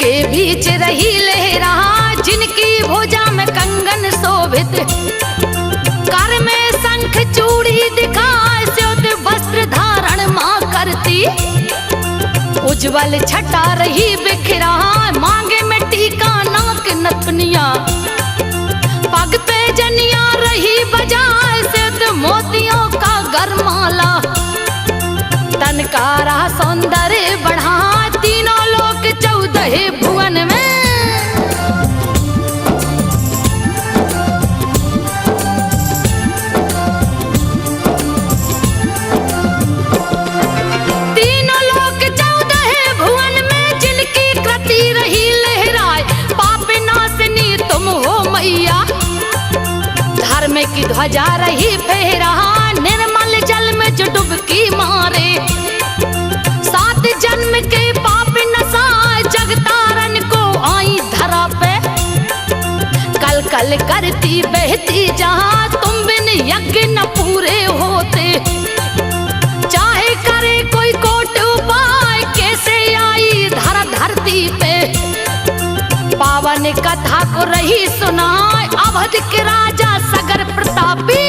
के बीच रही लहरा, जिनकी भुजा में कंगन शोभित, कर में शंख चूड़ी दिखाए, स्योत वस्त्र धारण मां करती। उज्जवल छटा रही बिखरा, मांगे में टीका नाक नथुनिया, पग पे जनिया रही बजाए, स्योत मोतियों का गरमाला। तन का रहा सौंदर्य बढ़ा, तीनों लोक 14 भुवन में। तीनों लोक 14 भुवन में, जिनकी कृति रही लहराए, पाप नाशनी तुम हो मैया। धर्म की ध्वजा रही फहरा, निर्मल जल में जो डुबकी मारे, 7 जन्म के पाप नसाए, जगतारन को आई धरा पे। कल कल करती बहती जहां, तुम बिन यज्ञ न पूरे होते। चाहे करे कोई कोट उपाय, कैसे आई धरा धरती पे। पावन कथा को रही सुनाए, अवध के राजा सगर प्रतापी।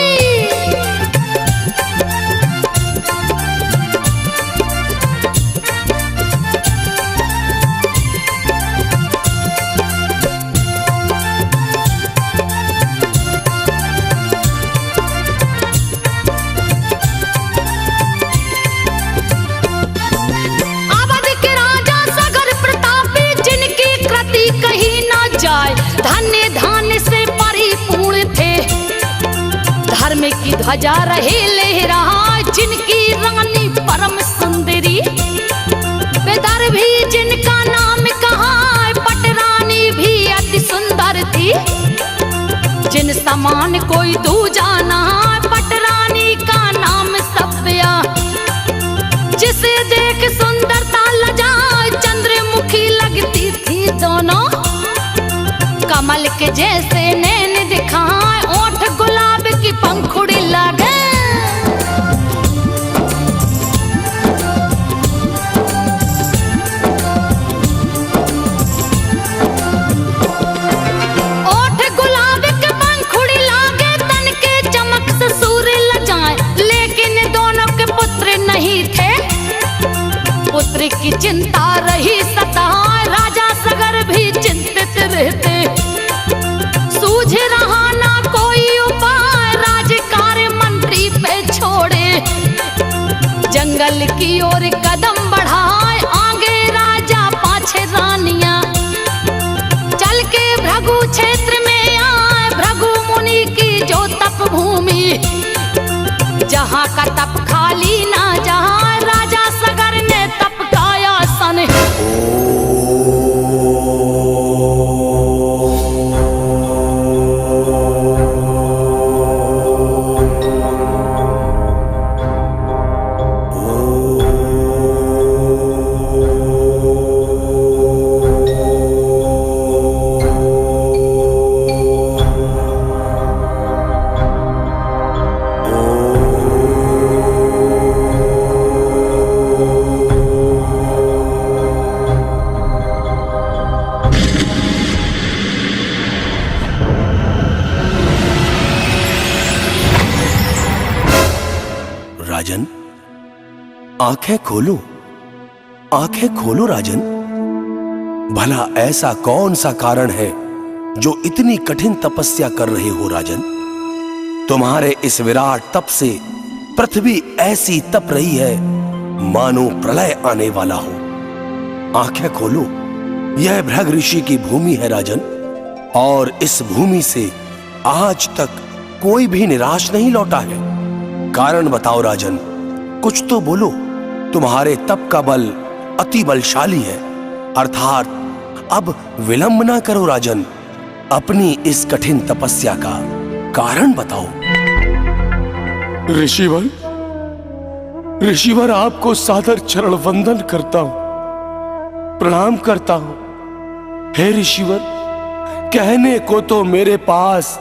धन्य धान्य से परिपूर्ण थे, धर्म की ध्वजा रहे लहरा, जिनकी रानी परम सुंदरी। विदर्भी जिनका नाम कहा, पटरानी भी अति सुंदर थी। जिन समान कोई दूजा ना, पटरानी का नाम सभ्या। जिसे देख सुंदरता लजाए, चंद्रमुखी लगती थी दोनों। कमल के जैसे नैन दिखाए, ओठ गुलाब की पंखुड़ी लगे। ओठ गुलाब की पंखुड़ी लागे, तन के चमक से सूर्य लजाए। लेकिन दोनों के पुत्र नहीं थे, पुत्र की चिंता रही सताए, राजा सगर भी चिंतित रहते। सूझ रहा ना कोई उपाय, राजकार्य मंत्री पे छोड़े। जंगल की ओर कदम बढ़ाए, आगे राजा पाछे रानियां। चल के भृगु क्षेत्र में आए, भृगु मुनि की जो तप भूमि। जहां का तप खाली ना जहां, राजा सगर ने तप का आसन। राजन, आंखें खोलो, आंखें खोलो राजन। भला ऐसा कौन सा कारण है जो इतनी कठिन तपस्या कर रहे हो राजन? तुम्हारे इस विराट तप से पृथ्वी ऐसी तप रही है मानो प्रलय आने वाला हो। आंखें खोलो, यह भृग ऋषि की भूमि है राजन, और इस भूमि से आज तक कोई भी निराश नहीं लौटा है। कारण बताओ राजन, कुछ तो बोलो। तुम्हारे तप का बल अति बलशाली है, अर्थात अब विलंब ना करो राजन, अपनी इस कठिन तपस्या का कारण बताओ। ऋषिवर, ऋषिवर आपको सादर चरण वंदन करता हूं, प्रणाम करता हूं। हे ऋषिवर, कहने को तो मेरे पास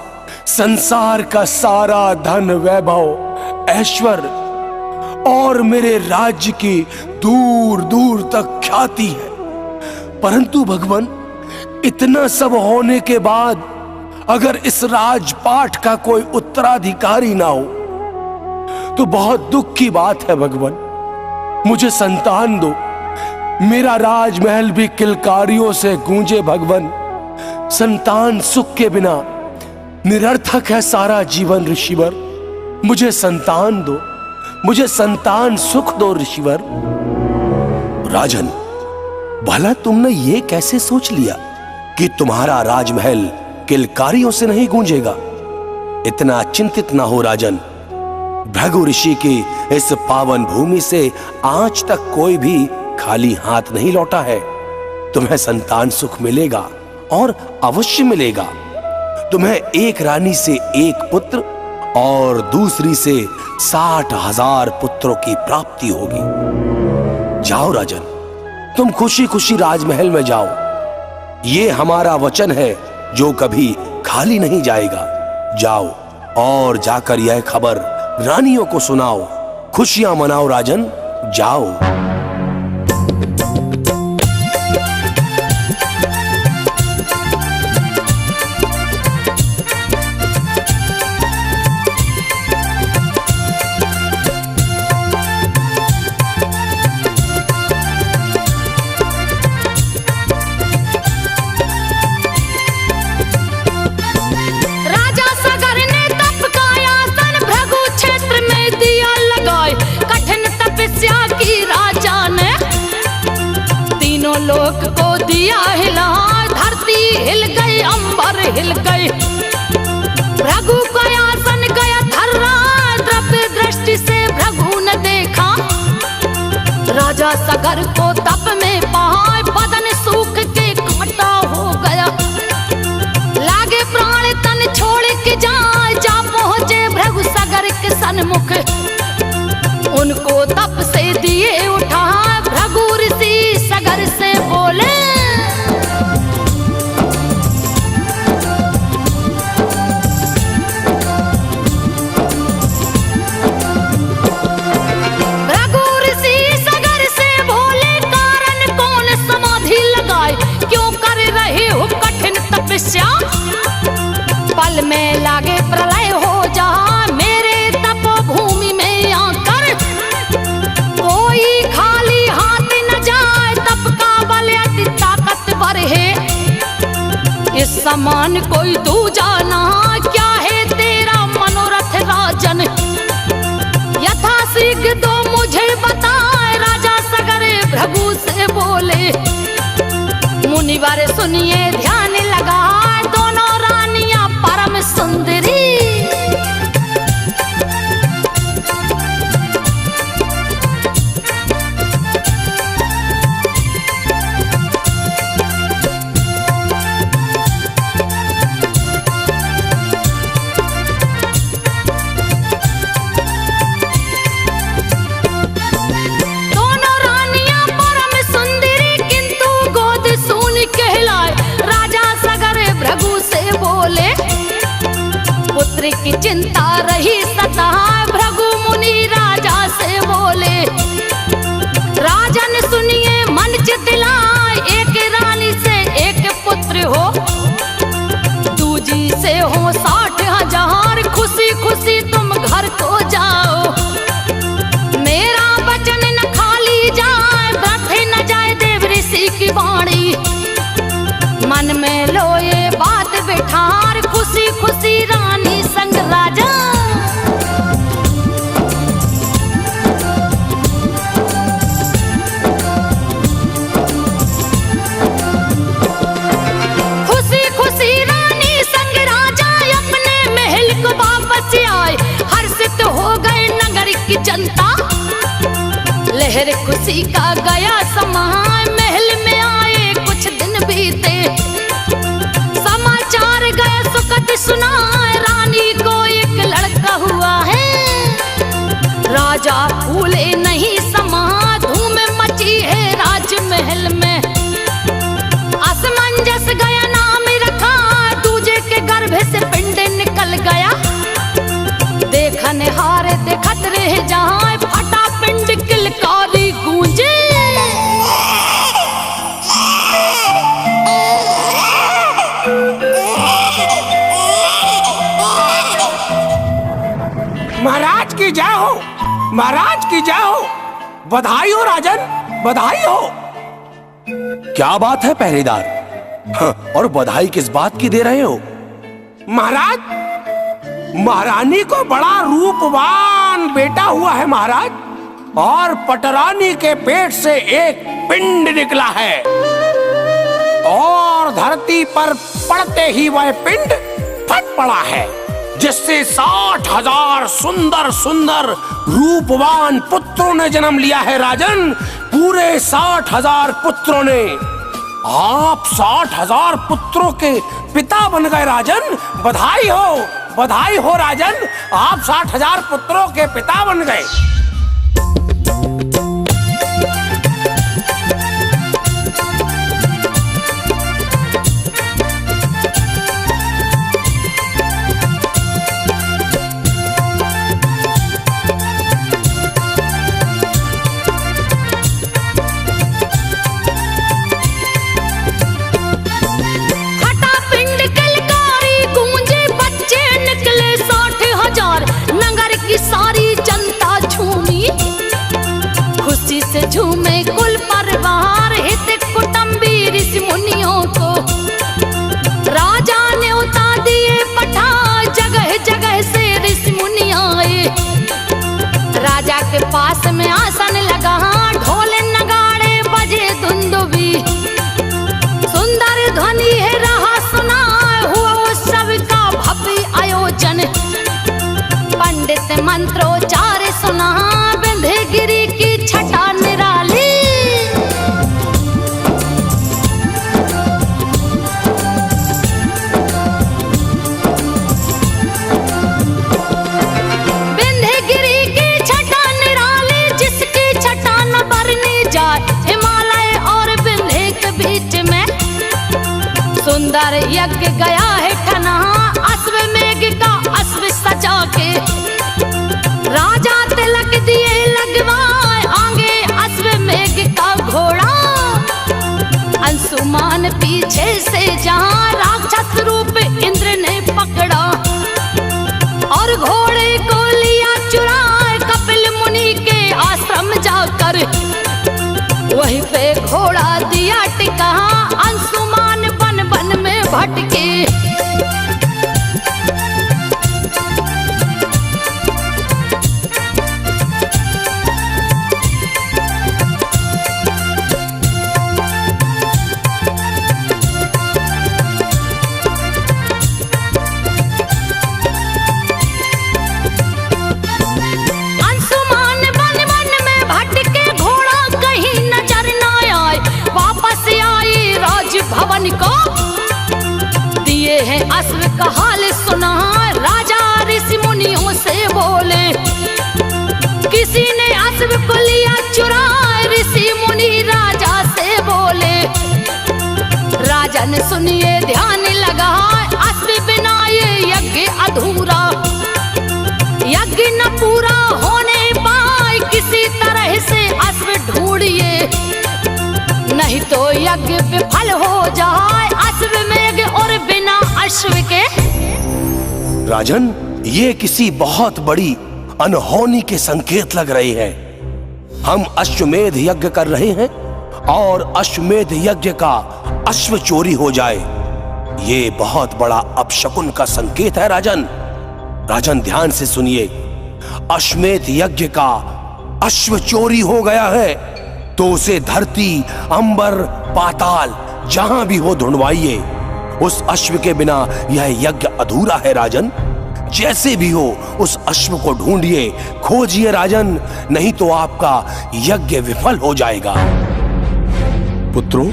संसार का सारा धन वैभव ऐश्वर्य और मेरे राज्य की दूर दूर तक ख्याति है, परंतु भगवान, इतना सब होने के बाद अगर इस राजपाट का कोई उत्तराधिकारी ना हो तो बहुत दुख की बात है भगवान। मुझे संतान दो, मेरा राजमहल भी किलकारियों से गूंजे भगवान। संतान सुख के बिना निरर्थक है सारा जीवन ऋषिवर। मुझे संतान दो, मुझे संतान सुख दो ऋषिवर। राजन, भला तुमने ये कैसे सोच लिया कि तुम्हारा राजमहल किलकारियों से नहीं गूंजेगा? इतना चिंतित ना हो राजन। भृगु ऋषि की इस पावन भूमि से आज तक कोई भी खाली हाथ नहीं लौटा है। तुम्हें संतान सुख मिलेगा और अवश्य मिलेगा। तुम्हें एक रानी से एक पुत्र और दूसरी से 60,000 पुत्रों की प्राप्ति होगी। जाओ राजन, तुम खुशी खुशी राजमहल में जाओ। ये हमारा वचन है जो कभी खाली नहीं जाएगा। जाओ और जाकर यह खबर रानियों को सुनाओ, खुशियां मनाओ राजन, जाओ। लोक को दिया हिला, धरती हिल गई, अंबर हिल गई। भृगु का आसन गया थर्रा, द्रव्य दृष्टि से भृगु ने देखा। राजा सगर को तप में पाए, बदन सूख के कांटा हो गया। लागे प्राण तन छोड़ के जाए, जा पहुंचे भृगु सगर के सन्मुख। उनको तप से दिए उठा, भृगु ऋषि सगर से बोले, भृगु ऋषि सगर से बोले, कारण कौन समाधि लगाए, क्यों कर रहे हो कठिन तपस्या? पल में लागे प्रलय हो जा, मेरे तपोभूमि में आकर। कोई खाली हाथ न जाए, तप का बल अति ताकतवर है। इस समान कोई दूजा ना, क्या है तेरा मनोरथ राजन? यथाशीघ्र तो मुझे बताए, राजा सगर भृगु से बोले। मुनिवर सुनिए ध्यान लगा, दोनों रानियां परम सुंदरी। पुत्र की चिंता रही सता, भृगु मुनि राजा से बोले। राजन सुनिए मन चितलाए, एक रानी से एक पुत्र हो, दूजी से हो 60,000। खुशी खुशी तुम घर को जाओ, मेरा वचन न खाली जाए, व्यर्थ न जाए देव ऋषि की वाणी। मन में लो ये बात बिठार, खुशी खुशी रानी संग राजा। खुशी खुशी रानी संग राजा अपने महल को वापस आए। हर्षित हो गए नगर की जनता, लहर खुशी का गया समा। महल में आए कुछ दिन बीते, सुनाए रानी को एक लड़का हुआ है। राजा भूले नहीं समा, धूम मची है राजमहल में। असमंजस गया नाम रखा, दूजे के गर्भ से पिंड निकल गया। देखने हारे देखत रहे जहां, फटा पिंड किलकारी गूंजे। महाराज की जय हो, महाराज की जय हो। बधाई हो राजन, बधाई हो। क्या बात है पहरेदार? हाँ, और बधाई किस बात की दे रहे हो? महाराज, महारानी को बड़ा रूपवान बेटा हुआ है महाराज, और पटरानी के पेट से एक पिंड निकला है, और धरती पर पड़ते ही वह पिंड फट पड़ा है, जिससे 60,000 सुंदर सुंदर रूपवान पुत्रों ने जन्म लिया है राजन। पूरे 60,000 पुत्रों ने। आप 60,000 पुत्रों के पिता बन गए राजन। बधाई हो, बधाई हो राजन, आप 60,000 पुत्रों के पिता बन गए। सारी जनता झूमी, खुशी से झूमे कुल परिवार, हित कुटुंबी ऋषि मुनियों को। राजा ने उतार दिए पठा, जगह जगह से ऋषि मुनि आए। राजा के पास में आसन लगा, ढोल नगाड़े बजे दुंदुबी। सुंदर ध्वनि है रहा सुना, हुआ उत्सव का भव्य आयोजन। पंडित मंत्रोच्चार सुना, विंध्यगिरि की छटा निराली। विंध्यगिरि की छटा निराली, जिसकी छटा न बरनी जाए। हिमालय और विंध्य के बीच में सुंदर यज्ञ गया है ठना, अश्वमेघ का अश्व सजा के। राजा तिलक दिए लगवाए, आगे अश्वमेघ का घोड़ा। अंशुमान पीछे से जहां, राक्षस रूप इंद्र ने पकड़ा, और घोड़े को लिया चुराए कपिल मुनि के आश्रम जाकर। वहीं पे घोड़ा दिया टिका, अंशुमान बन बन में भटके। भवन को दिए हैं अश्व का हाल सुना, राजा ऋषि मुनियों से बोले। किसी ने अश्व को लिया चुरा, ऋषि मुनि राजा से बोले। राजा ने सुनिए ध्यान लगा, अश्व बिना ये यज्ञ अधूरा। यज्ञ न पूरा होने पाए, किसी तरह से अश्व ढूंढिए, नहीं तो यज्ञ विफल हो जाए। अश्वमेघ और बिना अश्व के। राजन, ये किसी बहुत बड़ी अनहोनी के संकेत लग रहे हैं। हम अश्वमेध यज्ञ कर रहे हैं और अश्वमेध यज्ञ का अश्व चोरी हो जाए, ये बहुत बड़ा अपशकुन का संकेत है राजन। राजन ध्यान से सुनिए, अश्वमेध यज्ञ का अश्व चोरी हो गया है तो उसे धरती, अंबर, पाताल जहां भी हो ढूंढवाइए। उस अश्व के बिना यह यज्ञ अधूरा है राजन। जैसे भी हो उस अश्व को ढूंढिए, खोजिए राजन, नहीं तो आपका यज्ञ विफल हो जाएगा। पुत्रों,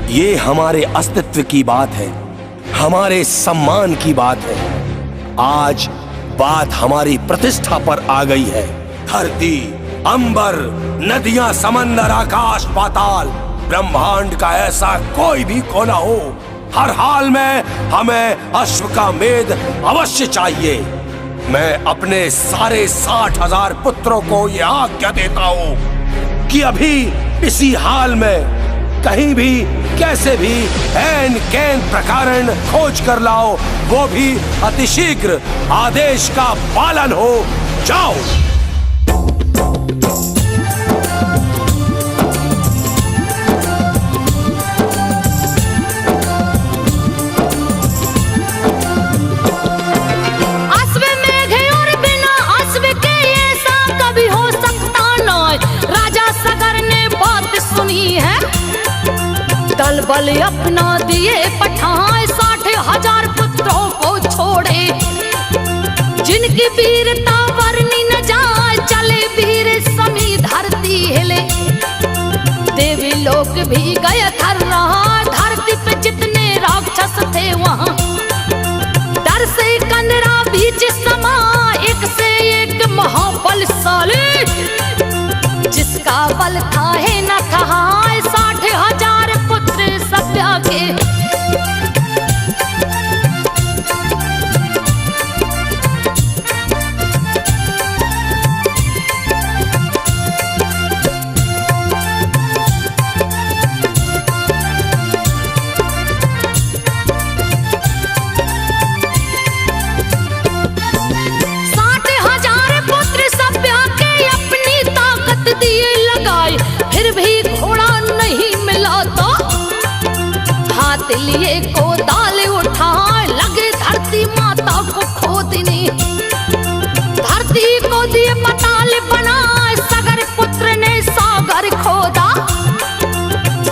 ये हमारे अस्तित्व की बात है हमारे सम्मान की बात है। आज बात हमारी प्रतिष्ठा पर आ गई है। धरती, अंबर, नदियां, समंदर, आकाश, पाताल, ब्रह्मांड का ऐसा कोई भी कोना हो, हर हाल में हमें अश्व का मेद अवश्य चाहिए। मैं अपने सारे 60,000 पुत्रों को यह आज्ञा देता हूं कि अभी इसी हाल में कहीं भी कैसे भी ऐन कैन प्रकारण खोज कर लाओ, वो भी अतिशीघ्र। आदेश का पालन हो। जाओ। दल बल अपना दिए पठाए, 60,000 पुत्रों को छोड़े। जिनकी वीरता वर्णि न जाए, चले वीर समी धरती हिले। देवी लोक भी गए थर रहा, धरती पे जितने राक्षस थे वहां। डर से कंदरा बीच समा, एक से एक महाबलशाली। जिसका बल था है न था, 60,000 पुत्र सभ्या के। लिए को दाल उठाए, लगे धरती माता को खोदने। धरती को दिए पताल बनाए, सगर पुत्र ने सागर खोदा।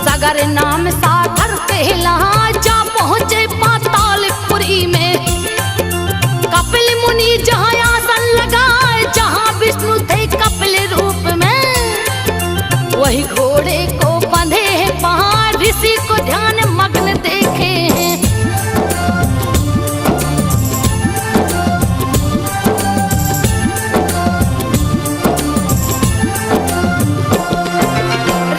सगर नाम सागर कहलाए, जा पहुंचे पातालपुरी में। कपिल मुनि जहाँ आसन लगाए, जहाँ विष्णु थे कपिल रूप में। वही घोड़े को बंधे हैं पहाड़, ऋषि को ध्यान मग्न देखे हैं।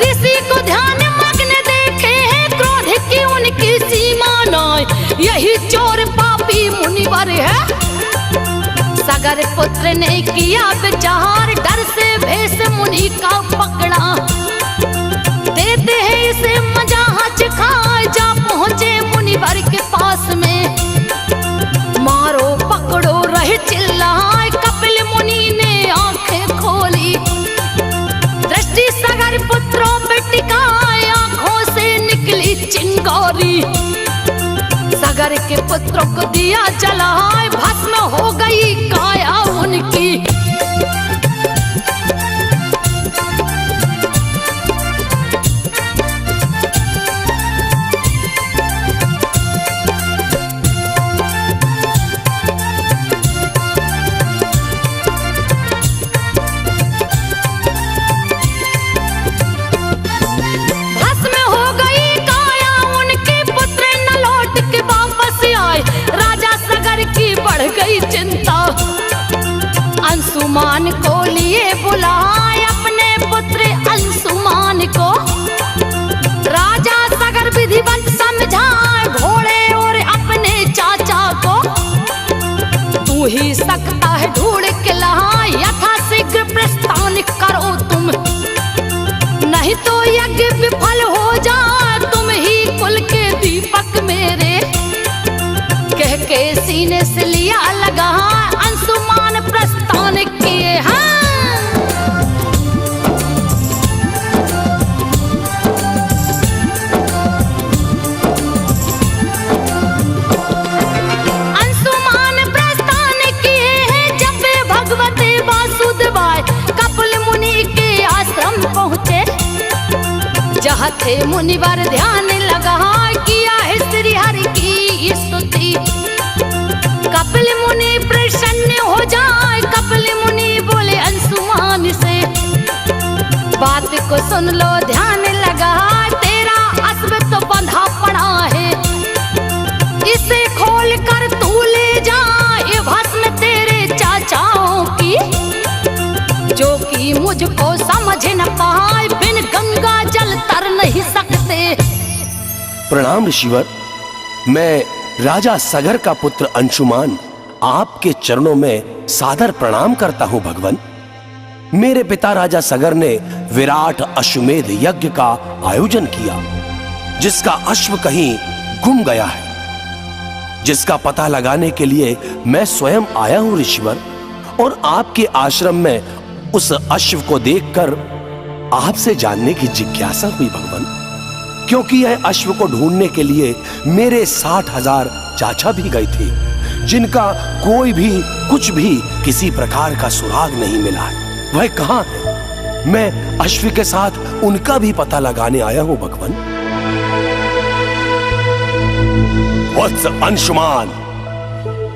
ऋषि को ध्यान मग्न देखे हैं, क्रोध की उनकी सीमा न। यही चोर पापी मुनिवर है। सगर पुत्र ने किया विचार, डर से भेष मुनि का पकड़ा। देते हैं इसे मजा खाए, जा पहुंचे मुनिवर के पास में। मारो पकड़ो रहे चिल्लाए, कपिल मुनि ने आंखें खोली। दृष्टि सगर पुत्रों पे टिकाए, आंखों से निकली चिंगारी। सगर के पुत्रों को दिया जलाए, भस्म हो गई काया उनकी। अंशुमान को लिए बुलाए, अपने पुत्र अंशुमान को। राजा सगर विधिवत समझाए, घोड़े और अपने चाचा को। तू ही सकता है ढूंढ के लाए, यथाशीघ्र प्रस्थान करो तुम। नहीं तो यज्ञ विफल हो जाए, तुम ही कुल के दीपक मेरे। कह के सीने से लिया लगा, अंशुमान प्रस्थान किए हैं। अंशुमान प्रस्थान किए हैं, जब वे भगवते वासुदेवाय कपिल मुनि के आश्रम पहुँचे। जहाँ थे मुनिवर ध्यान लगा, किया है श्री हरि की स्तुति। कपिल मुनि प्रसन्न हो जाए, कपिल मुनि बोले अंशुमान से। बात को सुन लो ध्यान लगा, तेरा अश्व तो बंधा पड़ा है। इस साझे न पाए, बिन गंगा जल तर नहीं सकते। प्रणाम ऋषिवर। मैं राजा सगर का पुत्र अंशुमान आपके चरणों में सादर प्रणाम करता हूं भगवन। मेरे पिता राजा सगर ने विराट अश्वमेध यज्ञ का आयोजन किया, जिसका अश्व कहीं गुम गया है, जिसका पता लगाने के लिए मैं स्वयं आया हूं ऋषिवर। और आपके आश्रम में उस अश्व को देखकर आपसे जानने की जिज्ञासा हुई भगवन, क्योंकि यह अश्व को ढूंढने के लिए मेरे 60,000 चाचा भी गए थे, जिनका कोई भी कुछ भी किसी प्रकार का सुराग नहीं मिला है। वह कहां है? मैं अश्व के साथ उनका भी पता लगाने आया हूं भगवन। वत्स अंशुमान,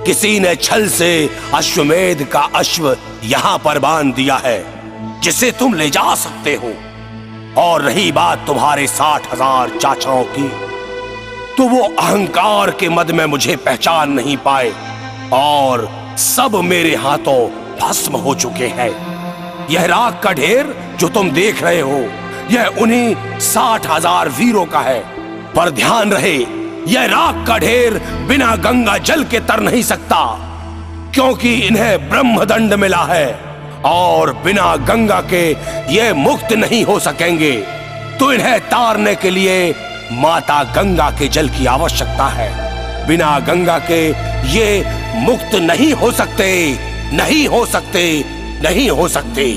किसी ने छल से अश्वमेध का अश्व यहां पर बांध दिया है, जिसे तुम ले जा सकते हो। और रही बात तुम्हारे 60,000 चाचाओं की, तो वो अहंकार के मद में मुझे पहचान नहीं पाए और सब मेरे हाथों भस्म हो चुके हैं। यह राख का ढेर जो तुम देख रहे हो, यह उन्हीं 60,000 वीरों का है। पर ध्यान रहे, यह राख का ढेर बिना गंगा जल के तर नहीं सकता, क्योंकि इन्हें ब्रह्मदंड मिला है और बिना गंगा के ये मुक्त नहीं हो सकेंगे। तो इन्हें तारने के लिए माता गंगा के जल की आवश्यकता है। बिना गंगा के ये मुक्त नहीं हो सकते, नहीं हो सकते, नहीं हो सकते।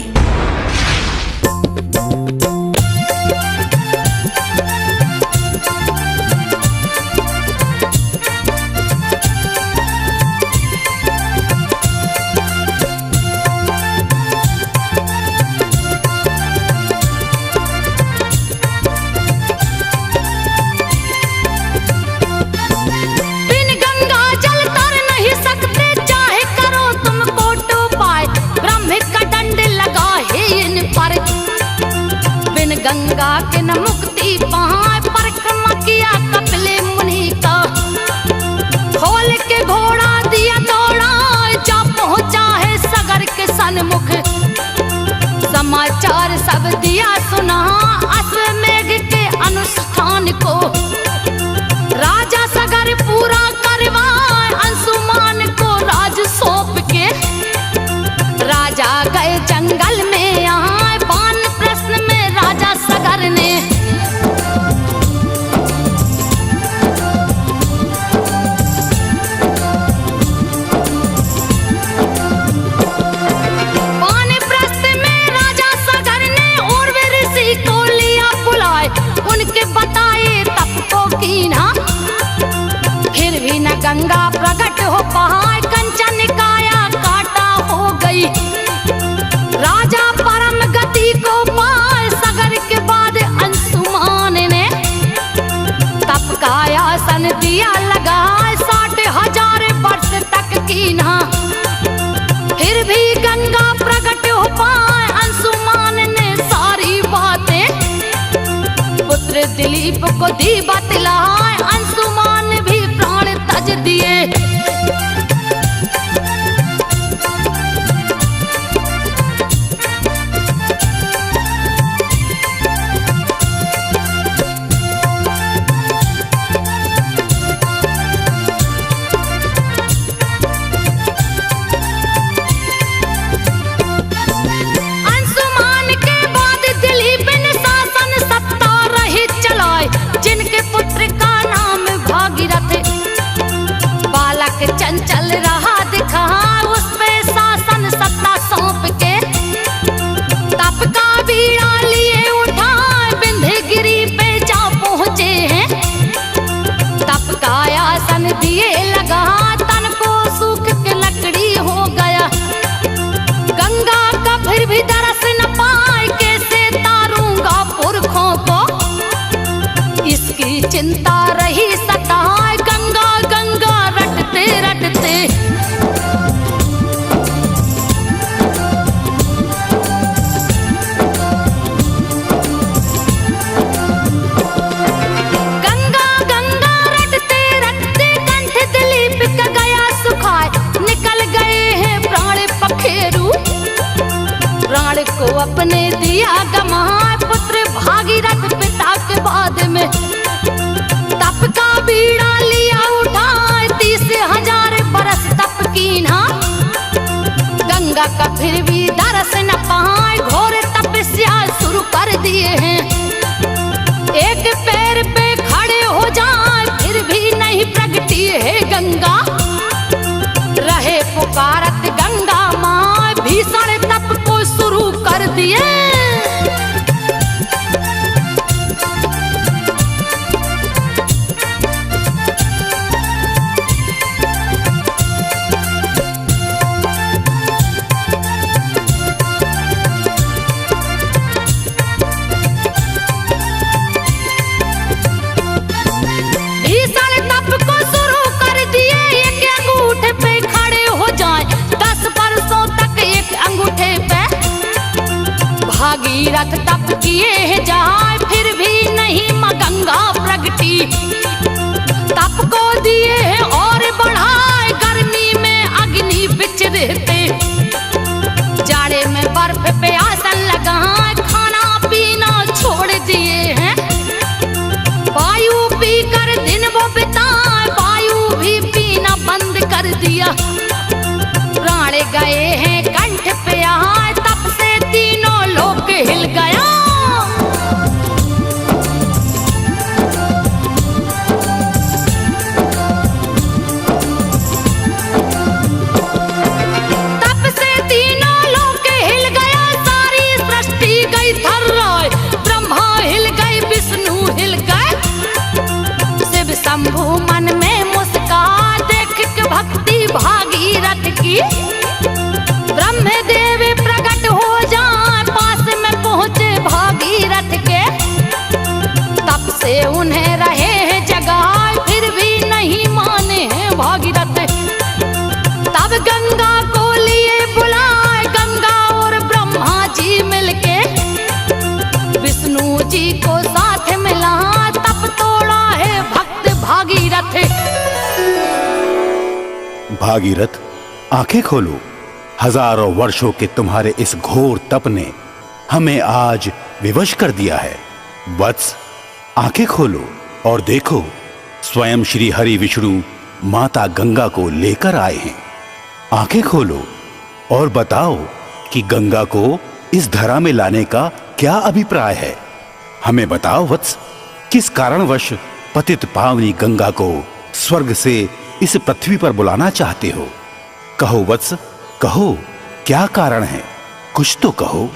गंगा के न मुक्ति पाए, परिक्रमा किया कपिले मुनि का। खोल के घोड़ा दिया दौड़ा, जा पहुंचा है सगर के सन्मुख। समाचार सब दिया सुना, अश्वमेध के अनुष्ठान को। राजा सगर पूरा करवाए, अंशुमान को राज सौंप के। राजा गए जंगल में आए, बान प्रश्न में राजा सगर ने। बान प्रश्न में राजा सगर ने और वे ऋषि को लिया बुलाए, उनके बताए तप को कीना। फिर भी न गंगा प्रकट हो पाए, कंचन काया काटा हो गई। राजा परम गति को पाए, सगर के बाद अंशुमान ने तप का आसन दिया लगाए। 60,000 वर्ष तक कीना, फिर भी गंगा प्रकट हो पाए। अंशुमान ने सारी बातें पुत्र दिलीप को दी बतलाए, अंशुमान भी प्राण तज दिए। चंचल रहा दिखा, उस पे शासन सत्ता सौंप के। तप का बीड़ा लिए उठाए, विंध्यगिरि पे जा पहुंचे हैं। तप का आसन दिए लगा, तन को सूख के लकड़ी हो गया। गंगा का फिर भी दरस न पाए, कैसे तारूंगा पुरखों को। इसकी चिंता रही सताए, गंगा गंगा रटते रटते। गंगा गंगा रटते रटते, कंठ दिलीप का गया सुखाए। निकल गए हैं प्राण पखेरु, प्राण को अपने दिया गंगा का फिर भी दरस न पाए, घोर तपस्या शुरू कर दिए हैं। एक पैर पे खड़े हो जाए फिर भी नहीं प्रगटी है गंगा, रहे पुकारत गंगा माँ, भीषण तप को शुरू कर दिए। भागीरथ तप किए जाए फिर भी नहीं मां गंगा प्रगटी, तप को दिए हैं और बढ़ाए, गर्मी में अग्नि बिच रहते, जाड़े में बर्फ पे आसन लगाए, खाना पीना छोड़ दिए हैं। वायु पीकर दिन वो बिताए, वायु भी पीना बंद कर दिया, प्राण गए हैं कंठ पे आए, तप से तीनों लोक हिल गया। तप से तीनों लोक हिल गया, सारी सृष्टि गई थर्राए, ब्रह्मा हिल गए विष्णु हिल गए, शिव शंभु मन में मुस्कान देख के भक्ति भागीरथ की, ब्रह्मदेव प्रकट हो जाए पास में पहुंचे भागीरथ के, तब से उन्हें रहे हैं जगाए फिर भी नहीं माने हैं भागीरथ, तब गंगा को लिए बुलाए, गंगा और ब्रह्मा जी मिलके विष्णु जी को साथ मिला, तप तोड़ा है भक्त भागीरथ। भागीरथ आंखें खोलो, हजारों वर्षों के तुम्हारे इस घोर तप ने हमें आज विवश कर दिया है। वत्स आंखें खोलो और देखो, स्वयं श्री हरि विष्णु माता गंगा को लेकर आए हैं। आंखें खोलो और बताओ कि गंगा को इस धरा में लाने का क्या अभिप्राय है। हमें बताओ वत्स, किस कारणवश पतित पावनी गंगा को स्वर्ग से इस पृथ्वी पर बुलाना चाहते हो। कहो वत्स, कहो क्या कारण है, कुछ तो कहो।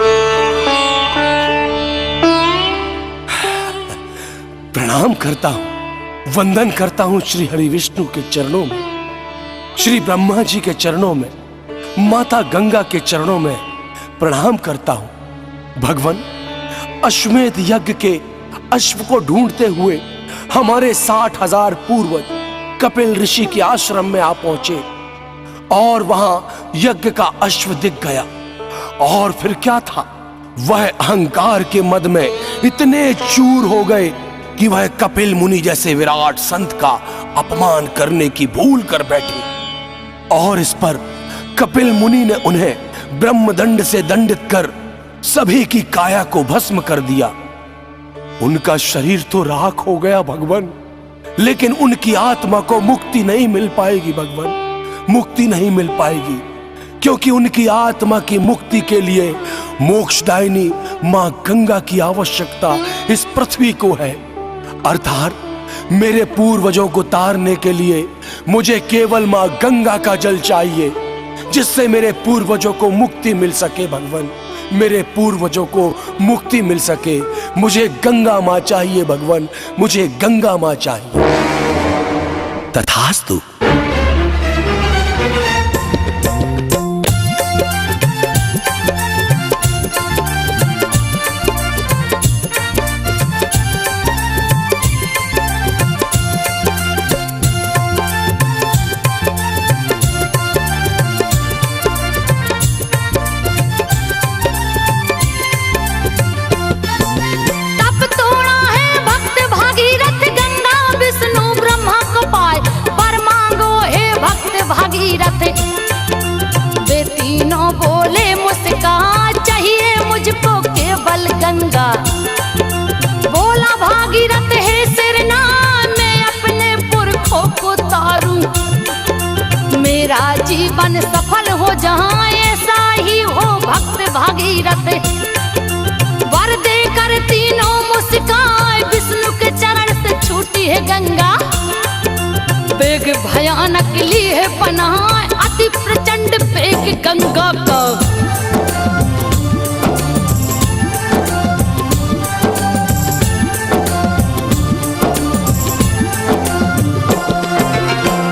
प्रणाम करता हूं, वंदन करता हूं श्री हरि विष्णु के चरणों में, श्री ब्रह्मा जी के चरणों में, माता गंगा के चरणों में प्रणाम करता हूं। भगवान, अश्वमेध यज्ञ के अश्व को ढूंढते हुए हमारे 60,000 पूर्वज कपिल ऋषि के आश्रम में आ पहुंचे और वहां यज्ञ का अश्व दिख गया। और फिर क्या था, वह अहंकार के मद में इतने चूर हो गए कि वह कपिल मुनि जैसे विराट संत का अपमान करने की भूल कर बैठे, और इस पर कपिल मुनि ने उन्हें ब्रह्मदंड से दंडित कर सभी की काया को भस्म कर दिया। उनका शरीर तो राख हो गया भगवान, लेकिन उनकी आत्मा को मुक्ति नहीं मिल पाएगी भगवान, मुक्ति नहीं मिल पाएगी, क्योंकि उनकी आत्मा की मुक्ति के लिए मोक्षदायिनी मां गंगा की आवश्यकता इस पृथ्वी को है। अर्थात मेरे पूर्वजों को तारने के लिए मुझे केवल मां गंगा का जल चाहिए, जिससे मेरे पूर्वजों को मुक्ति मिल सके भगवान, मेरे पूर्वजों को मुक्ति मिल सके। मुझे गंगा मां चाहिए भगवान, मुझे गंगा मां चाहिए। तथास्तु। वे तीनों बोले मुस्कान, चाहिए मुझको केवल गंगा। बोला भागीरथ है सिरना, मैं अपने पुरखों को तारूं, मेरा जीवन सफल हो हो जहाँ ऐसा ही हो भक्त भागीरथ। वर देकर तीनों मुस्काए विष्णु के चरण से छूटी है गंगा। वेग भयानक ली है पनाह अति प्रचंड वेग गंगा का।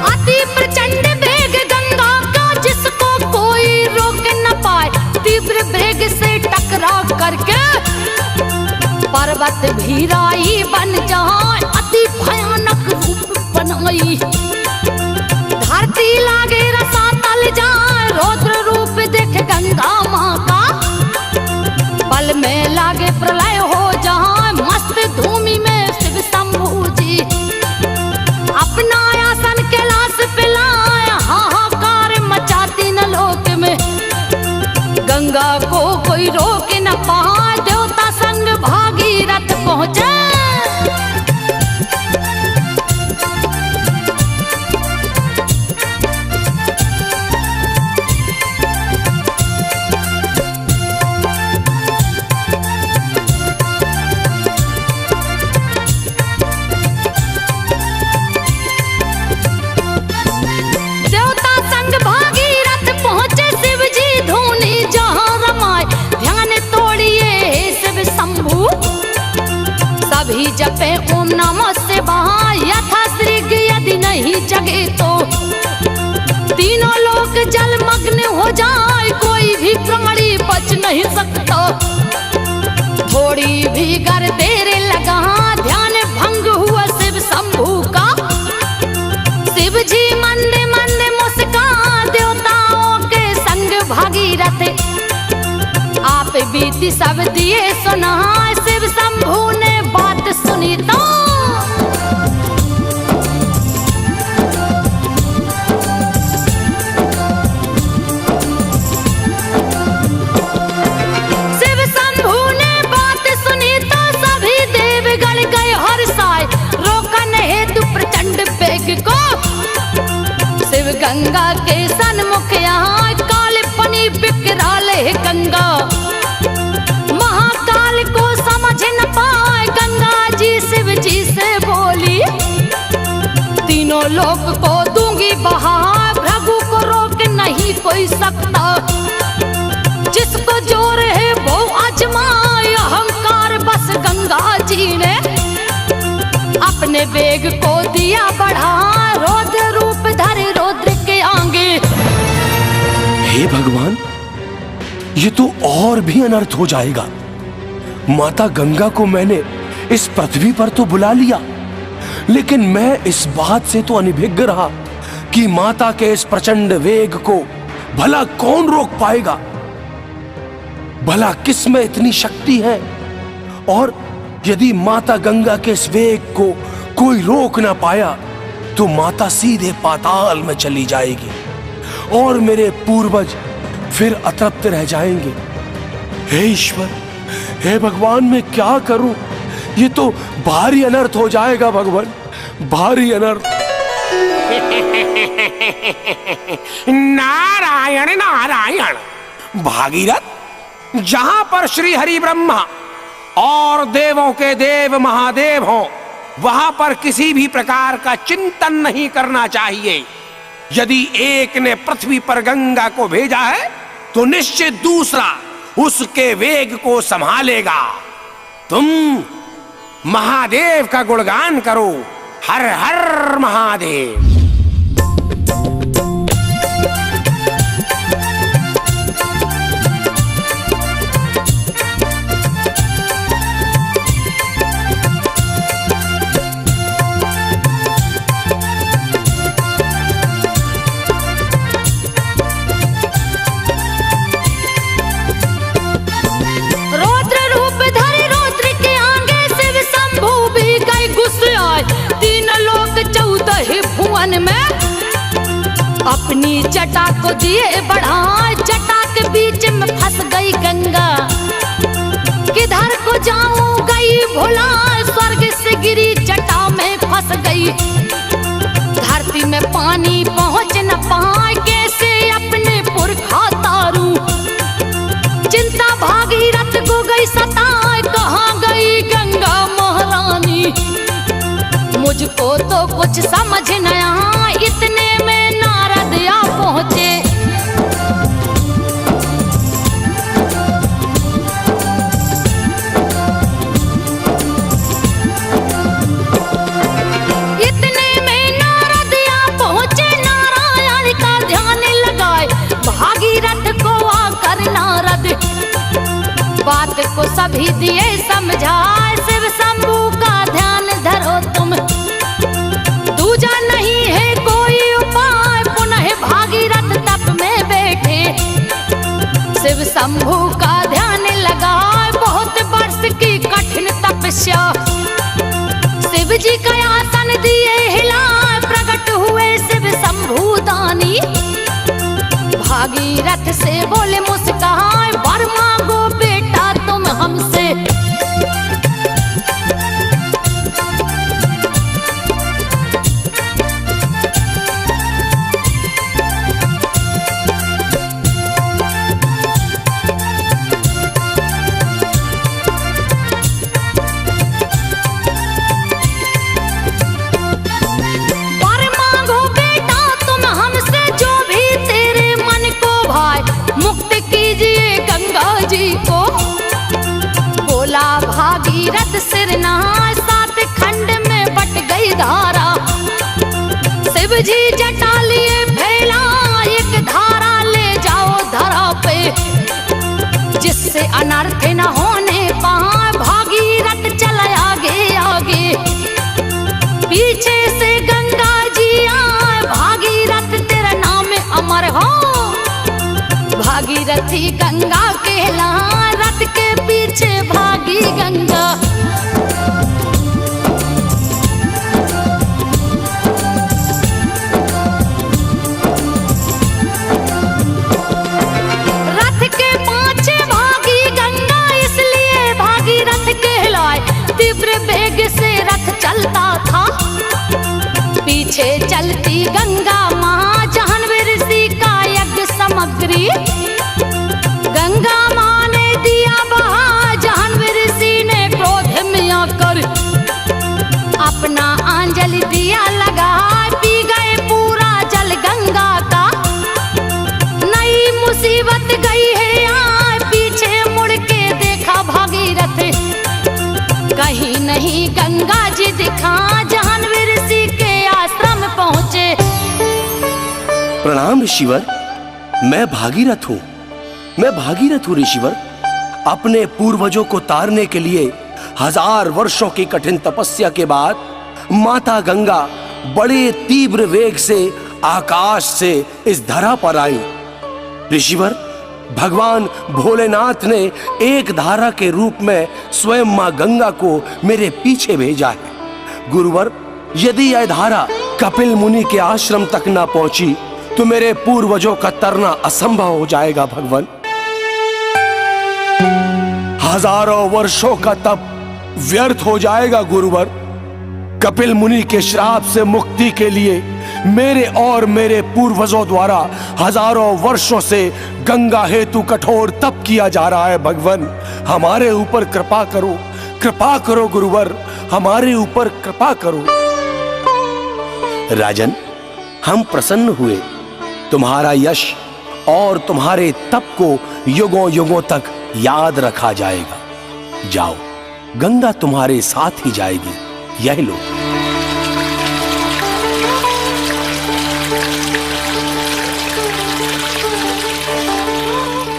अति प्रचंड वेग गंगा का जिसको कोई रोक न पाए। तीव्र वेग से टकरा करके पर्वत भीराई बन जाए अति भयानक रूप बनाई। धरती लागे रसातल जाए रौद्र रूप देख गंगा माँ का। पल में लागे प्रलय हो जाए मस्त धूमि में शिव शंभू जी। अपना आसन कैलाश पे लाए हाहाकार मचा तीन लोक में। गंगा को कोई रोक न पाए देवता संग भागीरथ पहुँचे। सभी जपे ओम नमः शिवाय यथा श्रीग यदि नहीं जगे तो। तीनों लोग जलमग्न हो जाए कोई भी प्राणी बच नहीं सकता। थोड़ी भी गर देर लगा ध्यान भंग हुआ शिव शंभू का। शिव जी मंदे मंदे मुस्कान देवताओं के संग भागीरथ। आप बीती सब दिए सुना शिव शंभू ने बात सुनी तो। शिव शंभू ने बात सुनी तो सभी देवगण गए हर्षाए रोकन हेतु प्रचंड वेग को। शिव गंगा के सन्मुख यहाँ काल पनी विकराल है गंगा। महाकाल को समझ न पाए गंगा जी शिव जी से बोली। तीनों लोक को दूंगी बहा भृगु को रोक नहीं कोई सकता। जिसको जोर है वो आजमाए अहंकार बस गंगा जी ने। अपने वेग को दिया बढ़ा रौद्र रूप धरे रौद्र के आगे। हे भगवान, ये तो और भी अनर्थ हो जाएगा। माता गंगा को मैंने इस पृथ्वी पर तो बुला लिया, लेकिन मैं इस बात से तो अनभिज्ञ रहा कि माता के इस प्रचंड वेग को भला कौन रोक पाएगा। भला किस में इतनी शक्ति है, और यदि माता गंगा के इस वेग को कोई रोक ना पाया तो माता सीधे पाताल में चली जाएगी और मेरे पूर्वज फिर अतृप्त रह जाएंगे। हे ईश्वर, हे भगवान, मैं क्या करूं? ये तो भारी अनर्थ हो जाएगा भगवान, भारी अनर्थ। नारायण नारायण। भागीरथ, जहां पर श्री हरि ब्रह्मा और देवों के देव महादेव हों वहां पर किसी भी प्रकार का चिंतन नहीं करना चाहिए। यदि एक ने पृथ्वी पर गंगा को भेजा है तो निश्चित दूसरा उसके वेग को संभालेगा। तुम महादेव का गुणगान करो। हर हर महादेव। में अपनी जटा को दिए बढ़ाए, जटा के बीच में फंस गई गंगा। किधर को जाऊं गई भुला, स्वर्ग से गिरी जटा में फंस गई। धरती में पानी पहुंच न पाए, कैसे अपने पुरख कुछ समझ न आया, इतने में नारद आ पहुंचे। इतने में नारद आ पहुंचे, नारायण का ध्यान लगाए, भागीरथ को आकर नारद बात को सभी दिए समझाए। शिव शंभू का ध्यान धरो तुम, दूजा नहीं है कोई उपाय, पुनः भागीरथ तप में बैठे। शिव शंभू का ध्यान लगाए, बहुत वर्ष की कठिन तपस्या, शिव जी का आसन दिए हिलाए, प्रकट हुए शिव शंभू दानी। भागीरथ से बोले मुस्काए, वर मांगो बेटा तुम हमसे। वर मांगो बेटा तुम हमसे, जो भी तेरे मन को भाए, मुक्त कीजिए गंगा जी को। बोला भागीरथ सिर नहाए, 7 खंड में बट गई धारा, शिव जी जटा लिए फैला, एक धारा ले जाओ धरा पे, जिससे अनर्थ न होने पाए। भागीरथ चला आगे आगे, पीछे से गंगा जी आए, भागीरथ तेरा नाम अमर हो। भागीरथी गंगा कहलाए, रथ के पीछे भागी गंगा। रथ के पाछे भागी गंगा, इसलिए भागीरथ कहलाए। तीव्र वेग से रथ चलता था, पीछे चलती गंगा माँ, जाह्नवी ऋषि का यज्ञ सामग्री। गंगा माँ ने दिया बहा, जाह्नवी ऋषि ने क्रोध में आकर अपना अंजलि दिया लगा, पी गए पूरा जल गंगा का। नई मुसीबत गई है आए, पीछे मुड़ के देखा भागीरथ, कहीं नहीं गंगा जी दिखा। जाह्नवी ऋषि के आश्रम पहुंचे। प्रणाम ऋषिवर, मैं भागीरथ हूँ, मैं भागीरथ हूँ ऋषिवर। अपने पूर्वजों को तारने के लिए 1000 वर्षों की कठिन तपस्या के बाद माता गंगा बड़े तीव्र वेग से आकाश से इस धरा पर आई। ऋषिवर, भगवान भोलेनाथ ने एक धारा के रूप में स्वयं मां गंगा को मेरे पीछे भेजा है। गुरुवर, यदि यह धारा कपिल मुनि के आश्रम तक ना पहुंची तो मेरे पूर्वजों का तरना असंभव हो जाएगा। भगवान, हजारों वर्षों का तप व्यर्थ हो जाएगा। गुरुवर, कपिल मुनि के श्राप से मुक्ति के लिए मेरे और मेरे पूर्वजों द्वारा हजारों वर्षों से गंगा हेतु कठोर तप किया जा रहा है। भगवान, हमारे ऊपर कृपा करो, कृपा करो गुरुवर, हमारे ऊपर कृपा करो। राजन, हम प्रसन्न हुए। तुम्हारा यश और तुम्हारे तप को युगों युगों तक याद रखा जाएगा। जाओ, गंगा तुम्हारे साथ ही जाएगी। यह लो।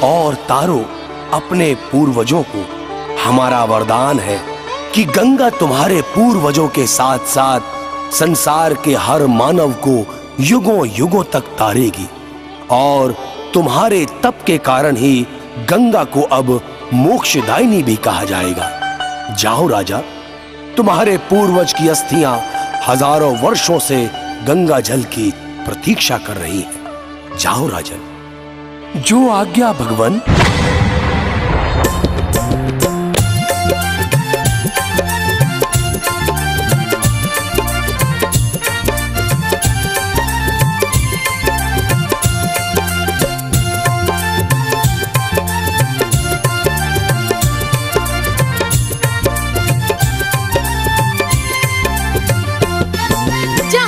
और तारो, अपने पूर्वजों को हमारा वरदान है कि गंगा तुम्हारे पूर्वजों के साथ साथ संसार के हर मानव को युगों युगों तक तारेगी। और तुम्हारे तप के कारण ही गंगा को अब मोक्षदायिनी भी कहा जाएगा। जाओ राजा, तुम्हारे पूर्वज की अस्थियां हजारों वर्षों से गंगा जल की प्रतीक्षा कर रही हैं। जाओ राजन। जो आज्ञा भगवान। जा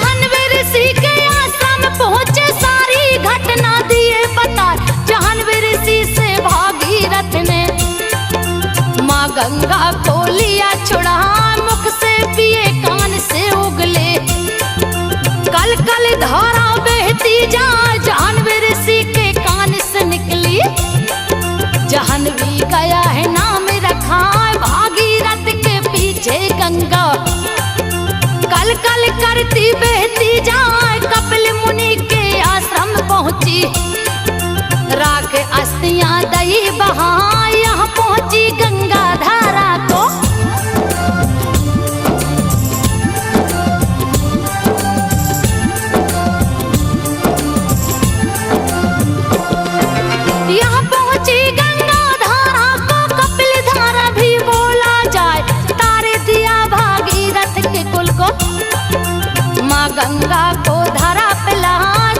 गंगा को लिया छुड़ा, मुख से पिए कान से उगले। कल कल धारा बहती जा, जाह्नवी ऋषि के कान से निकली। जाह्नवी गया है नाम रखा, भागीरथ के पीछे गंगा। कल कल करती बहती जाए, कपिल मुनि के आश्रम पहुंची। राख अस्थियां दई बहा, यहाँ पहुंची गंगा धारा को। यहाँ पहुंची गंगा धारा को, कपिल धारा भी बोला जाए। तारे दिया भागीरथ के कुल को, माँ गंगा को धारा पिला,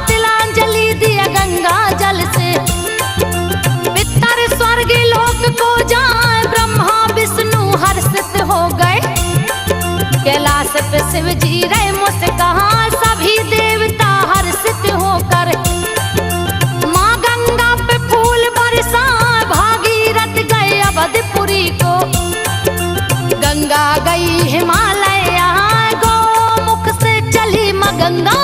तिलांजलि दिया गंगा जल से। पितर स्वर्ग लोक को जाए, ब्रह्मा विष्णु हर्षित हो गए। कैलाश पे शिव जी रे मुस्कहा, सभी देवता हर्षित होकर। माँ गंगा पे फूल बरसा, भागीरथ गए अवधपुरी को। गंगा गई हिमालय, गौमुख से चली माँ गंगा।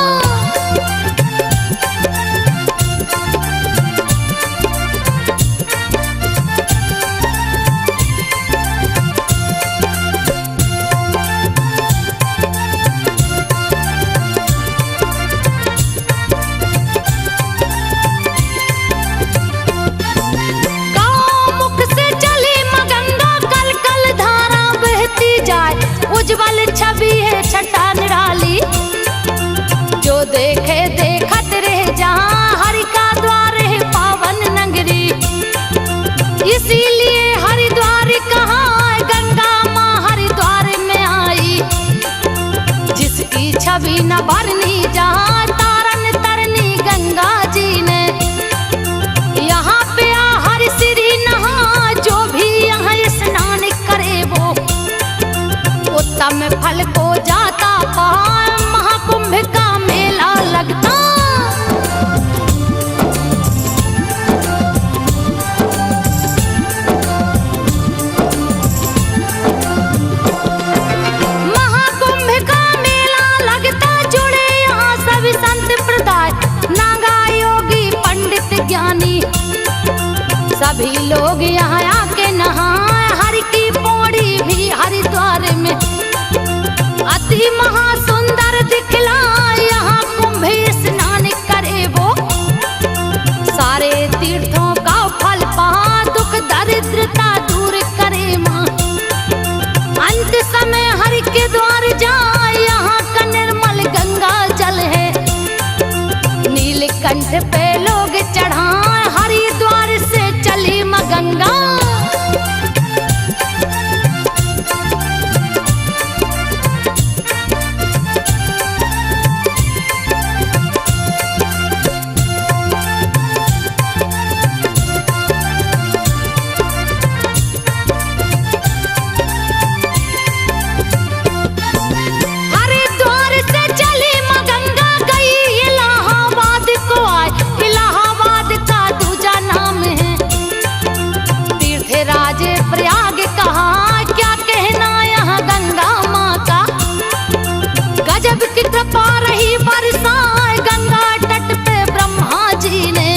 गौमुख से चली माँ गंगा, कल कल धारा बहती जाए। उज्जवल छवि है छटा निराली, जो देखे देखत रह जहाँ। हरि का द्वार है पावन नगरी, इसीलिए हरिद्वार कहा। गंगा माँ हरिद्वार में आई, जिसकी छवि न भरनी जहाँ। तारन तरनी गंगा जी ने, यहाँ पे आ हर श्री नहा। जो भी यहाँ स्नान करे वो उत्तम फल को जाता पाए। महाकुंभ का मेला लगता, महाकुंभ का मेला लगता। जुड़े यहाँ सभी संत प्रदाय, नागा योगी पंडित ज्ञानी। सभी लोग यहाँ आके नहाए, हरि की पौड़ी भी हरिद्वार में। अति महासुंदर दिखला, यहाँ कुंभ स्नान करे वो। सारे तीर्थों का फल पा, दुख दरिद्रता दूर करे माँ। अंत समय हरि के द्वार जाए, यहाँ का निर्मल गंगा जल है। नीलकंठ पे लोग चढ़ाए, हरिद्वार से चली माँ गंगा। हरिद्वार से चली माँ गंगा, गई इलाहाबाद को आए। इलाहाबाद का दूजा नाम है तीर्थराज प्रयाग कहा। क्या कहना यहाँ गंगा माँ का, गजब की कृपा रही बरसाए। गंगा तट पे ब्रह्मा जी ने,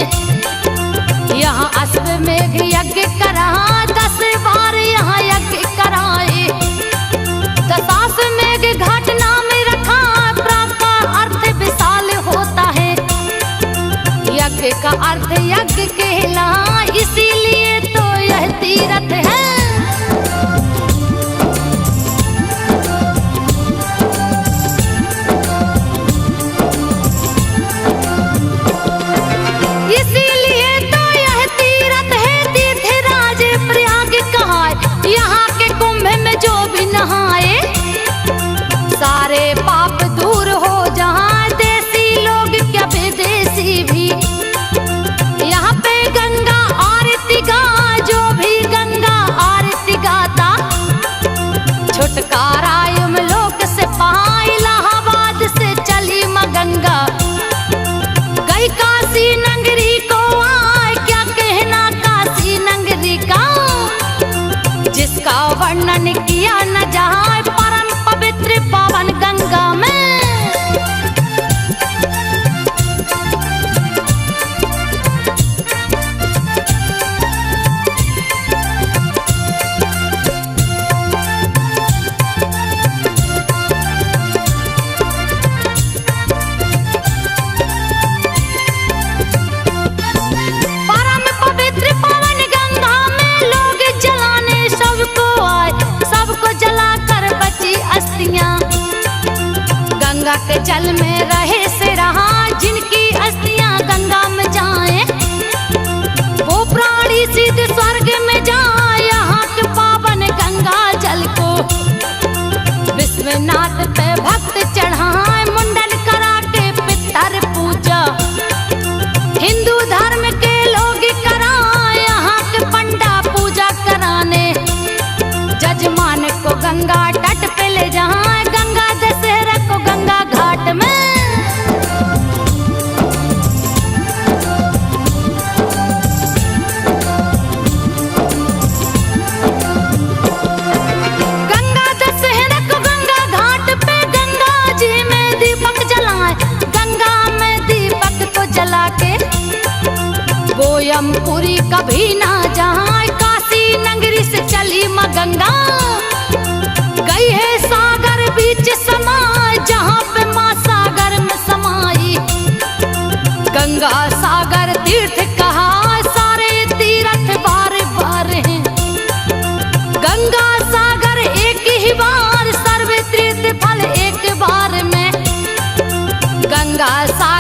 यहाँ अश्वमेघ यज्ञ करा। 10 बार यहाँ यज्ञ कराए। दशाश्वमेघ घाट नाम रखा, प्रा का अर्थ विशाल होता है। यज्ञ का अर्थ यज्ञ कहला, इसीलिए तो यह तीर्थ है। इसीलिए तो यह तीर्थ है, तीर्थराज प्रयाग कहा। यहाँ के कुंभ में जो भी नहाए, सारे पाप दूर हो जहाँ। देसी लोग क्या विदेशी भी, यहाँ पे गंगा जल में रहे से रहा, जिनकी अस्थियां गंगा में जाएं, वो प्राणी सीधे स्वर्ग में जाए। यहाँ के पावन गंगा जल को विश्वनाथ पे भक्त चढ़ाए, मुंडन करा के पितर पूजा हिंदू धर्म के लोग कराए। यहाँ के पंडा पूजा कराने जजमान को गंगा तट पे ले जाए, गंगा दशहरा को गंगा घाट में। गंगा दशहरा को गंगा घाट पे गंगा जी में दीपक जलाए, गंगा में दीपक को जला के गोयमपुरी कभी ना जाए। काशी नगरी से चली माँ गंगा, गई है सागर बीच समाए, जहाँ पे माँ सागर में समाई। गंगा सागर तीर्थ कहा, सारे तीर्थ बार बार हैं। गंगा सागर एक ही बार, सर्व तीर्थ फल एक बार में। गंगा सागर